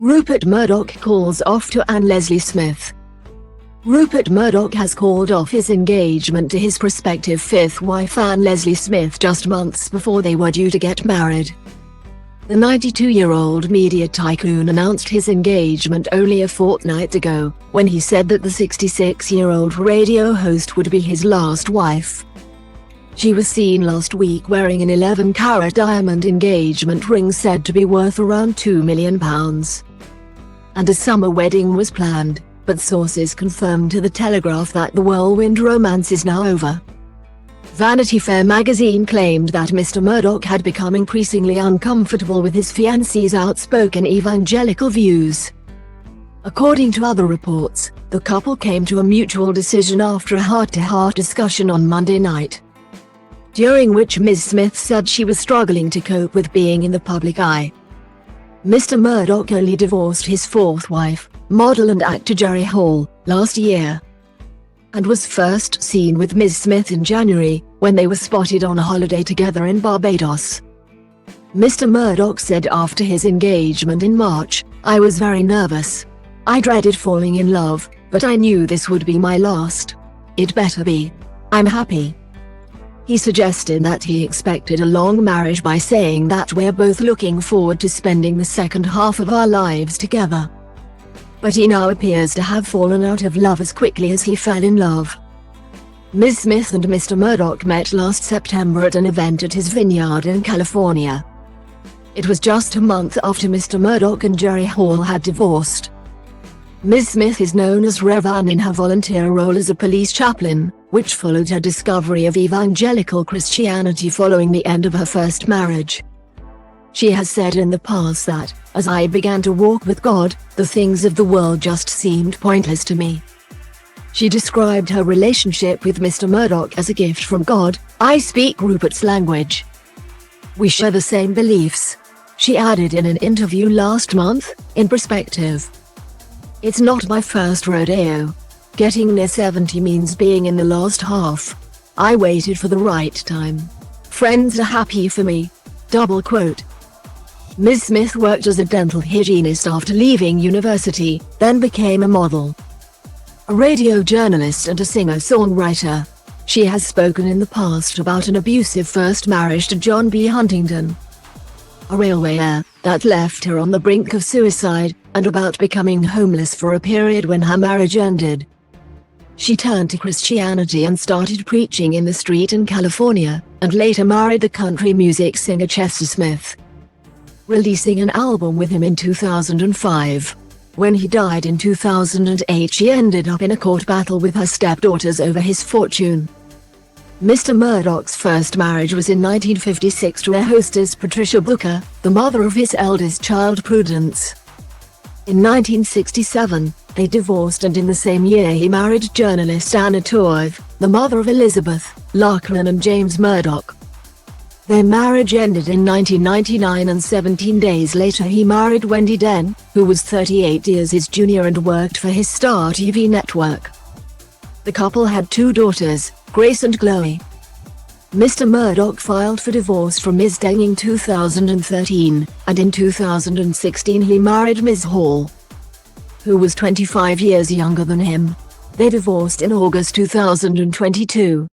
Rupert Murdoch calls off to Ann Lesley Smith. Rupert Murdoch has called off his engagement to his prospective fifth wife Ann Lesley Smith just months before they were due to get married. The 92-year-old media tycoon announced his engagement only a fortnight ago, when he said that the 66-year-old radio host would be his last wife. She was seen last week wearing an 11-carat diamond engagement ring said to be worth around £2 million. And a summer wedding was planned, but sources confirmed to The Telegraph that the whirlwind romance is now over. Vanity Fair magazine claimed that Mr. Murdoch had become increasingly uncomfortable with his fiancée's outspoken evangelical views. According to other reports, the couple came to a mutual decision after a heart-to-heart discussion on Monday night, during which Ms. Smith said she was struggling to cope with being in the public eye. Mr. Murdoch only divorced his fourth wife, model and actor Jerry Hall, last year, and was first seen with Ms. Smith in January, when they were spotted on a holiday together in Barbados. Mr. Murdoch said after his engagement in March, "I was very nervous. I dreaded falling in love, but I knew this would be my last. It better be. I'm happy." He suggested that he expected a long marriage by saying that we're both looking forward to spending the second half of our lives together. But he now appears to have fallen out of love as quickly as he fell in love. Ms. Smith and Mr. Murdoch met last September at an event at his vineyard in California. It was just a month after Mr. Murdoch and Jerry Hall had divorced. Ms. Smith is known as Rev. Ann in her volunteer role as a police chaplain, which followed her discovery of evangelical Christianity following the end of her first marriage. She has said in the past that, "As I began to walk with God, the things of the world just seemed pointless to me." She described her relationship with Mr. Murdoch as a gift from God. "I speak Rupert's language. We share the same beliefs," she added in an interview last month, in Prospective. "It's not my first rodeo. Getting near 70 means being in the last half. I waited for the right time. Friends are happy for me." Double quote. Ms. Smith worked as a dental hygienist after leaving university, then became a model, a radio journalist and a singer-songwriter. She has spoken in the past about an abusive first marriage to John B. Huntington, a railway heir, that left her on the brink of suicide, and about becoming homeless for a period when her marriage ended. She turned to Christianity and started preaching in the street in California, and later married the country music singer Chester Smith, releasing an album with him in 2005. When he died in 2008, she ended up in a court battle with her stepdaughters over his fortune. Mr. Murdoch's first marriage was in 1956 to air hostess Patricia Booker, the mother of his eldest child Prudence. In 1967, they divorced, and in the same year he married journalist Anna Torv, the mother of Elizabeth, Lachlan and James Murdoch. Their marriage ended in 1999, and 17 days later he married Wendy Den, who was 38 years his junior and worked for his Star TV network. The couple had two daughters, Grace and Chloe. Mr. Murdoch filed for divorce from Ms. Den in 2013, and in 2016 he married Ms. Hall, who was 25 years younger than him. They divorced in August 2022.